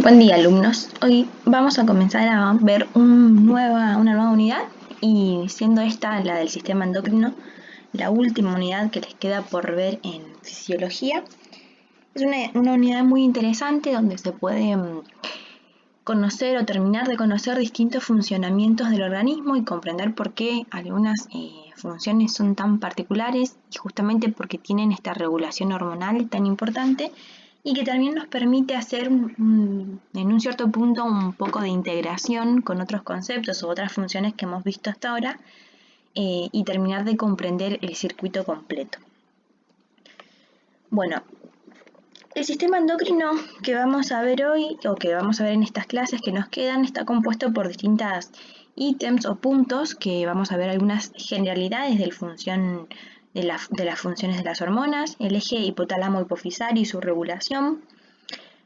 Buen día, alumnos. Hoy vamos a comenzar a ver una nueva unidad, y siendo esta la del sistema endocrino, la última unidad que les queda por ver en fisiología. Es una unidad muy interesante donde se puede conocer o terminar de conocer distintos funcionamientos del organismo y comprender por qué algunas funciones son tan particulares, y justamente porque tienen esta regulación hormonal tan importante, y que también nos permite hacer en un cierto punto un poco de integración con otros conceptos u otras funciones que hemos visto hasta ahora, y terminar de comprender el circuito completo. Bueno, el sistema endocrino que vamos a ver hoy, o que vamos a ver en estas clases que nos quedan, está compuesto por distintas ítems o puntos, que vamos a ver algunas generalidades de las funciones de las hormonas, el eje hipotálamo-hipofisario y su regulación,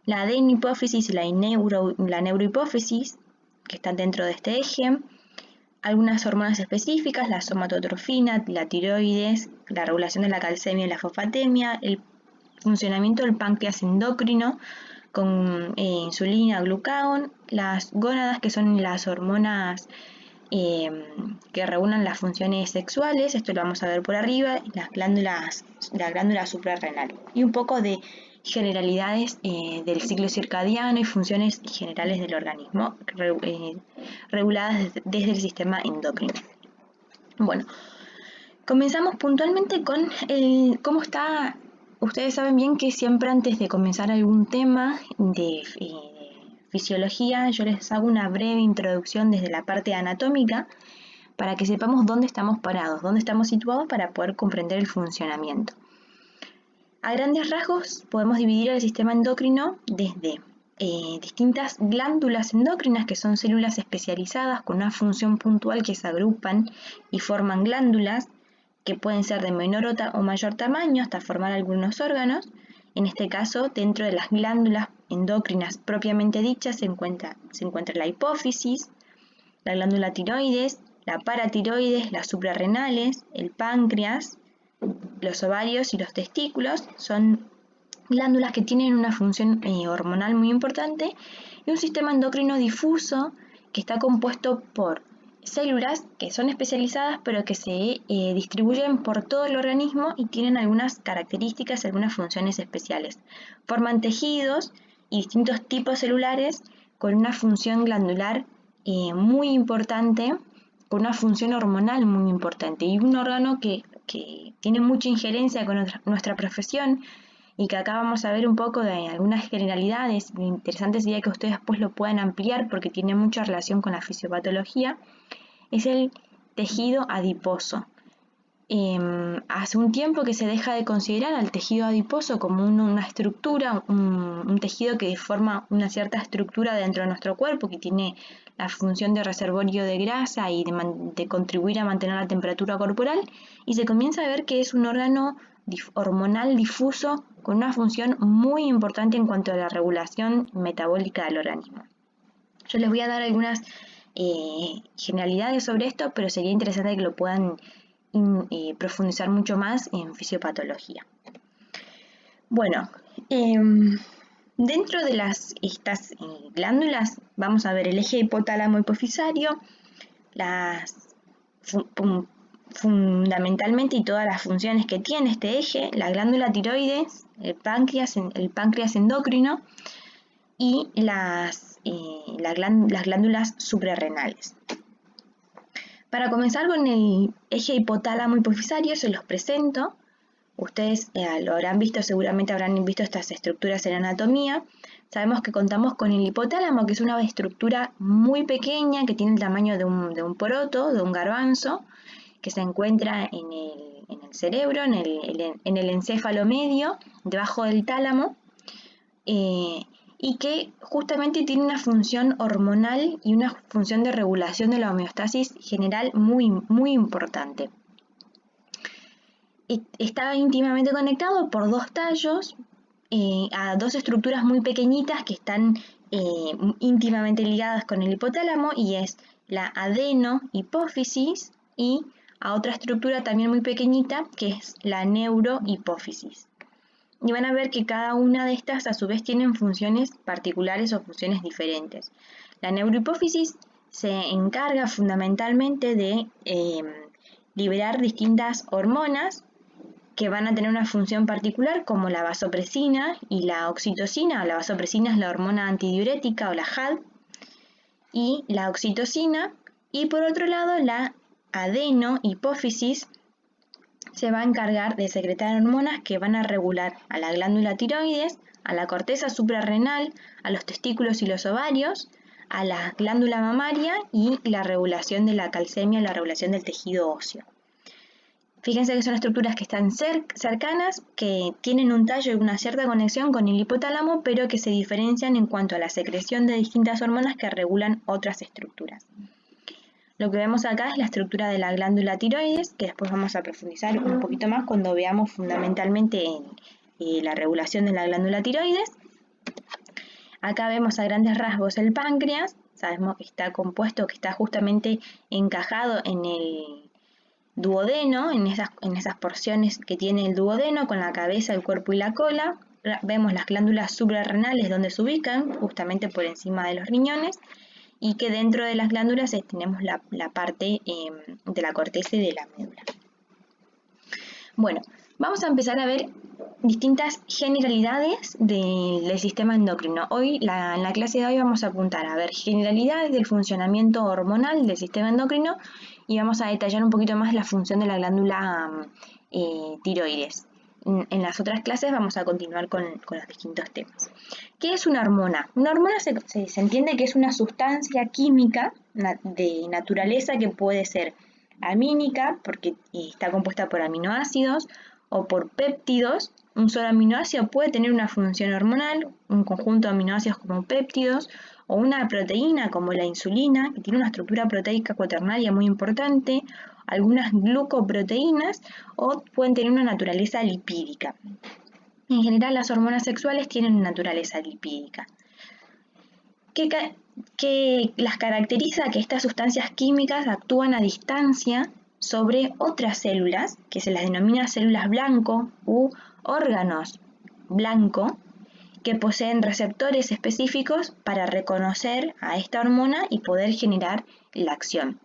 la adenihipófisis y la neurohipófisis, que están dentro de este eje, algunas hormonas específicas, la somatotrofina, la tiroides, la regulación de la calcemia y la fosfatemia, el funcionamiento del páncreas endocrino con insulina, glucagón, las gónadas, que son las hormonas que regulan las funciones sexuales, esto lo vamos a ver por arriba, y la glándula suprarrenal, y un poco de generalidades del ciclo circadiano y funciones generales del organismo reguladas desde el sistema endocrino. Bueno, comenzamos puntualmente con cómo está. Ustedes saben bien que siempre antes de comenzar algún tema de fisiología, yo les hago una breve introducción desde la parte anatómica para que sepamos dónde estamos parados, dónde estamos situados, para poder comprender el funcionamiento. A grandes rasgos podemos dividir el sistema endocrino desde distintas glándulas endocrinas, que son células especializadas con una función puntual que se agrupan y forman glándulas, que pueden ser de menor o mayor tamaño hasta formar algunos órganos. En este caso, dentro de las glándulas endocrinas propiamente dichas se encuentra la hipófisis, la glándula tiroides, la paratiroides, las suprarrenales, el páncreas, los ovarios y los testículos. Son glándulas que tienen una función hormonal muy importante, y un sistema endocrino difuso que está compuesto por células que son especializadas pero que se distribuyen por todo el organismo y tienen algunas características, algunas funciones especiales. Forman tejidos y distintos tipos celulares con una función glandular muy importante, con una función hormonal muy importante, y un órgano que tiene mucha injerencia con nuestra profesión, y que acá vamos a ver un poco de algunas generalidades. Lo interesante sería que ustedes después lo puedan ampliar porque tiene mucha relación con la fisiopatología. Es el tejido adiposo. Hace un tiempo que se deja de considerar al tejido adiposo como una estructura, un tejido que forma una cierta estructura dentro de nuestro cuerpo, que tiene la función de reservorio de grasa y de contribuir a mantener la temperatura corporal, y se comienza a ver que es un órgano hormonal difuso con una función muy importante en cuanto a la regulación metabólica del organismo. Yo les voy a dar algunas generalidades sobre esto, pero sería interesante que lo puedan profundizar mucho más en fisiopatología. Bueno, dentro de estas glándulas vamos a ver el eje hipotálamo hipofisario, fundamentalmente, y todas las funciones que tiene este eje, la glándula tiroides, el páncreas endocrino y las glándulas suprarrenales. Para comenzar con el eje hipotálamo hipofisario, se los presento. Ustedes lo habrán visto, seguramente habrán visto estas estructuras en anatomía. Sabemos que contamos con el hipotálamo, que es una estructura muy pequeña que tiene el tamaño de un poroto, de un garbanzo, que se encuentra en el cerebro, en el encéfalo medio, debajo del tálamo, y que justamente tiene una función hormonal y una función de regulación de la homeostasis general muy, muy importante. Está íntimamente conectado por dos tallos a dos estructuras muy pequeñitas que están íntimamente ligadas con el hipotálamo, y es la adenohipófisis y a otra estructura también muy pequeñita, que es la neurohipófisis. y van a ver que cada una de estas a su vez tienen funciones particulares o funciones diferentes. La neurohipófisis se encarga fundamentalmente de liberar distintas hormonas que van a tener una función particular, como la vasopresina y la oxitocina. La vasopresina es la hormona antidiurética o la HAD, y la oxitocina. Y por otro lado, la adenohipófisis se va a encargar de secretar hormonas que van a regular a la glándula tiroides, a la corteza suprarrenal, a los testículos y los ovarios, a la glándula mamaria y la regulación de la calcemia, la regulación del tejido óseo. Fíjense que son estructuras que están cercanas, que tienen un tallo y una cierta conexión con el hipotálamo, pero que se diferencian en cuanto a la secreción de distintas hormonas que regulan otras estructuras. Lo que vemos acá es la estructura de la glándula tiroides, que después vamos a profundizar un poquito más cuando veamos fundamentalmente la regulación de la glándula tiroides. Acá vemos a grandes rasgos el páncreas. Sabemos que está compuesto, que está justamente encajado en el duodeno, en esas porciones que tiene el duodeno, con la cabeza, el cuerpo y la cola. Vemos las glándulas suprarrenales donde se ubican, justamente por encima de los riñones, y que dentro de las glándulas tenemos la parte de la corteza y de la médula. Bueno, vamos a empezar a ver distintas generalidades del sistema endocrino. Hoy, en la clase de hoy vamos a apuntar a ver generalidades del funcionamiento hormonal del sistema endocrino y vamos a detallar un poquito más la función de la glándula tiroides. En las otras clases vamos a continuar con los distintos temas. ¿Qué es una hormona? Una hormona se entiende que es una sustancia química de naturaleza que puede ser amínica, porque está compuesta por aminoácidos, o por péptidos. Un solo aminoácido puede tener una función hormonal, un conjunto de aminoácidos como péptidos, o una proteína como la insulina, que tiene una estructura proteica cuaternaria muy importante, algunas glucoproteínas, o pueden tener una naturaleza lipídica. En general, las hormonas sexuales tienen naturaleza lipídica. ¿Qué las caracteriza? Que estas sustancias químicas actúan a distancia sobre otras células, que se las denomina células blanco u órganos blanco, que poseen receptores específicos para reconocer a esta hormona y poder generar la acción.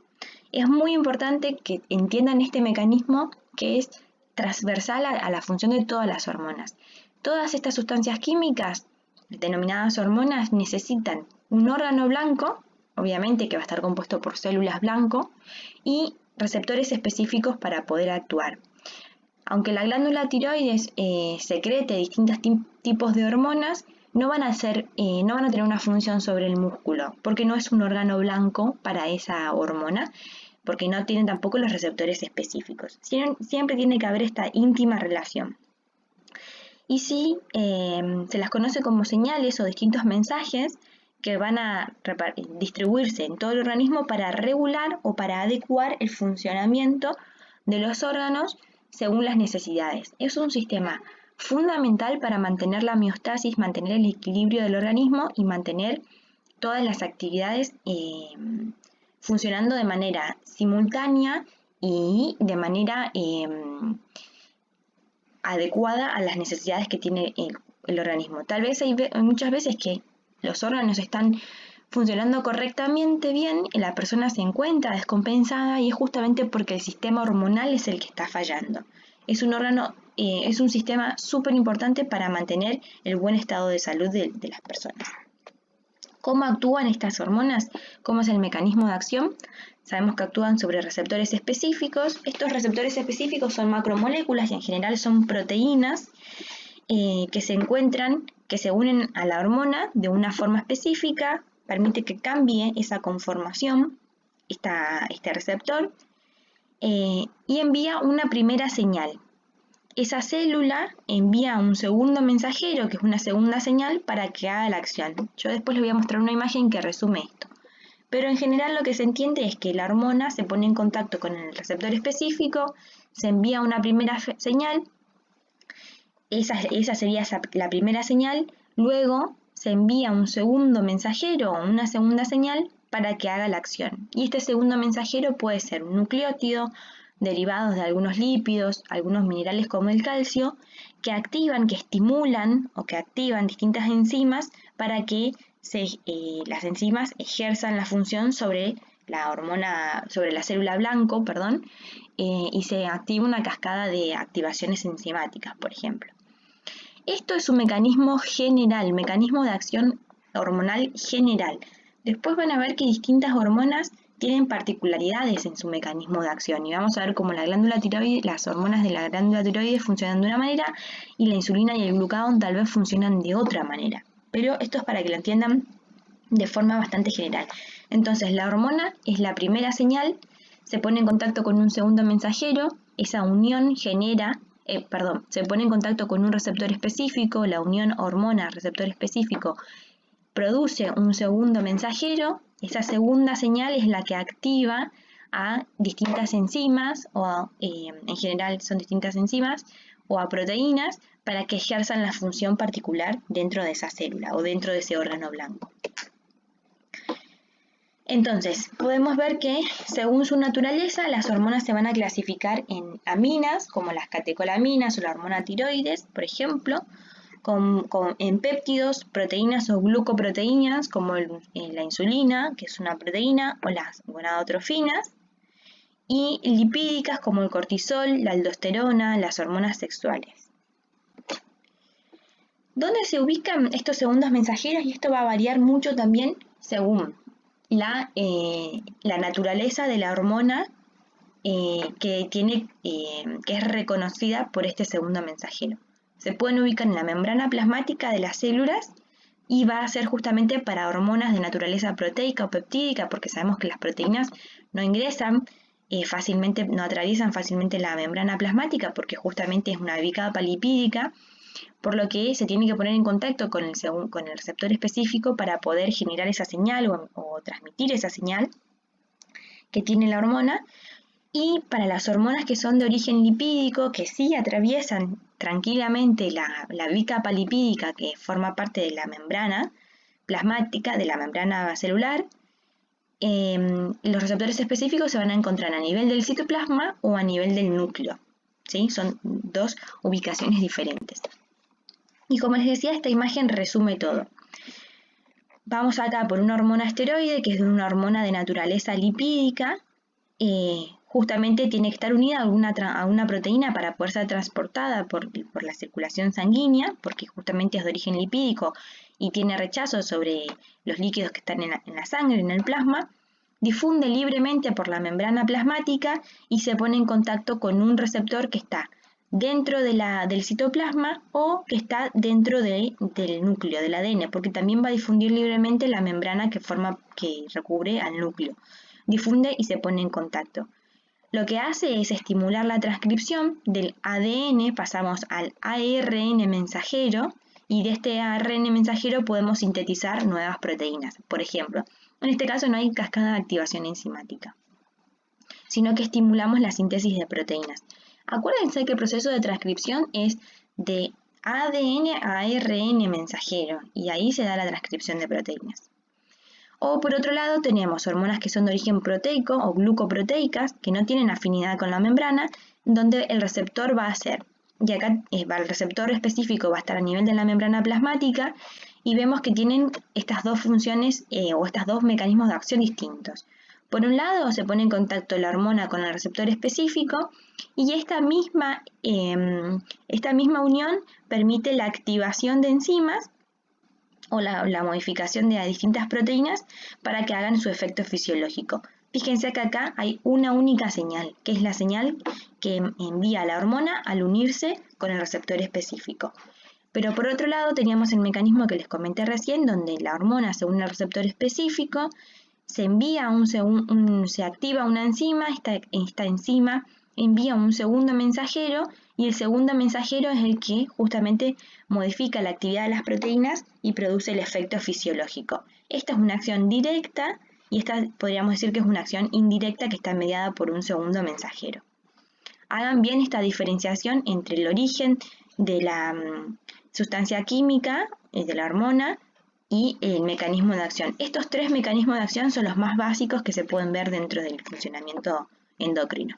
Es muy importante que entiendan este mecanismo que es transversal a la función de todas las hormonas. Todas estas sustancias químicas, denominadas hormonas, necesitan un órgano blanco, obviamente que va a estar compuesto por células blanco, y receptores específicos para poder actuar. Aunque la glándula tiroides secrete distintos tipos de hormonas, no van a tener una función sobre el músculo, porque no es un órgano blanco para esa hormona, porque no tienen tampoco los receptores específicos. Siempre tiene que haber esta íntima relación. Y sí, se las conoce como señales o distintos mensajes que van a distribuirse en todo el organismo para regular o para adecuar el funcionamiento de los órganos según las necesidades. Es un sistema fundamental para mantener la homeostasis, mantener el equilibrio del organismo y mantener todas las actividades funcionando de manera simultánea y de manera adecuada a las necesidades que tiene el organismo. Tal vez hay muchas veces que los órganos están funcionando correctamente bien y la persona se encuentra descompensada y es justamente porque el sistema hormonal es el que está fallando. Es un sistema súper importante para mantener el buen estado de salud de las personas. ¿Cómo actúan estas hormonas? ¿Cómo es el mecanismo de acción? Sabemos que actúan sobre receptores específicos. Estos receptores específicos son macromoléculas y en general son proteínas que se unen a la hormona de una forma específica, permite que cambie esa conformación, este receptor, y envía una primera señal. Esa célula envía un segundo mensajero, que es una segunda señal, para que haga la acción. Yo después les voy a mostrar una imagen que resume esto. Pero en general lo que se entiende es que la hormona se pone en contacto con el receptor específico, se envía una primera señal, esa sería la primera señal, luego se envía un segundo mensajero o una segunda señal para que haga la acción. Y este segundo mensajero puede ser un nucleótido, derivados de algunos lípidos, algunos minerales como el calcio, que activan, que estimulan o que activan distintas enzimas para que las enzimas ejerzan la función sobre sobre la célula blanco, y se activa una cascada de activaciones enzimáticas, por ejemplo. Esto es un mecanismo general, mecanismo de acción hormonal general. Después van a ver que distintas hormonas tienen particularidades en su mecanismo de acción y vamos a ver cómo la glándula tiroides, las hormonas de la glándula tiroides funcionan de una manera y la insulina y el glucagón tal vez funcionan de otra manera. Pero esto es para que lo entiendan de forma bastante general. Entonces, la hormona es la primera señal, se pone en contacto con un segundo mensajero, esa unión se pone en contacto con un receptor específico, la unión hormona-receptor específico produce un segundo mensajero, esa segunda señal es la que activa a distintas enzimas, en general son distintas enzimas, o a proteínas, para que ejerzan la función particular dentro de esa célula o dentro de ese órgano blanco. Entonces, podemos ver que según su naturaleza, las hormonas se van a clasificar en aminas, como las catecolaminas o la hormona tiroides, por ejemplo, en péptidos, proteínas o glucoproteínas, como la insulina, que es una proteína, o las gonadotrofinas, y lipídicas, como el cortisol, la aldosterona, las hormonas sexuales. ¿Dónde se ubican estos segundos mensajeros? Y esto va a variar mucho también según la naturaleza de la hormona que es reconocida por este segundo mensajero. Se pueden ubicar en la membrana plasmática de las células y va a ser justamente para hormonas de naturaleza proteica o peptídica, porque sabemos que las proteínas no ingresan fácilmente, no atraviesan fácilmente la membrana plasmática porque justamente es una bicapa lipídica, por lo que se tiene que poner en contacto con el receptor específico para poder generar esa señal o transmitir esa señal que tiene la hormona. Y para las hormonas que son de origen lipídico, que sí atraviesan tranquilamente la bicapa lipídica que forma parte de la membrana plasmática, de la membrana celular, los receptores específicos se van a encontrar a nivel del citoplasma o a nivel del núcleo, ¿sí? Son dos ubicaciones diferentes. Y como les decía, esta imagen resume todo. Vamos acá por una hormona esteroide, que es una hormona de naturaleza lipídica, justamente tiene que estar unida a una proteína para poder ser transportada por la circulación sanguínea, porque justamente es de origen lipídico y tiene rechazo sobre los líquidos que están en la sangre, en el plasma, difunde libremente por la membrana plasmática y se pone en contacto con un receptor que está dentro del citoplasma o que está dentro del núcleo, del ADN, porque también va a difundir libremente la membrana que recubre al núcleo. Difunde y se pone en contacto. Lo que hace es estimular la transcripción del ADN, pasamos al ARN mensajero, y de este ARN mensajero podemos sintetizar nuevas proteínas. Por ejemplo, en este caso no hay cascada de activación enzimática, sino que estimulamos la síntesis de proteínas. Acuérdense que el proceso de transcripción es de ADN a ARN mensajero, y ahí se da la transcripción de proteínas. O por otro lado tenemos hormonas que son de origen proteico o glucoproteicas, que no tienen afinidad con la membrana, donde el receptor va a ser, y acá el receptor específico va a estar a nivel de la membrana plasmática, y vemos que tienen estas dos funciones o estos dos mecanismos de acción distintos. Por un lado se pone en contacto la hormona con el receptor específico, y esta misma unión permite la activación de enzimas o la modificación de distintas proteínas para que hagan su efecto fisiológico. Fíjense que acá hay una única señal, que es la señal que envía la hormona al unirse con el receptor específico. Pero por otro lado teníamos el mecanismo que les comenté recién, donde la hormona se une al receptor específico, se activa una enzima, esta enzima envía un segundo mensajero, y el segundo mensajero es el que justamente modifica la actividad de las proteínas y produce el efecto fisiológico. Esta es una acción directa y esta podríamos decir que es una acción indirecta que está mediada por un segundo mensajero. Hagan bien esta diferenciación entre el origen de la sustancia química, de la hormona, y el mecanismo de acción. Estos tres mecanismos de acción son los más básicos que se pueden ver dentro del funcionamiento endocrino.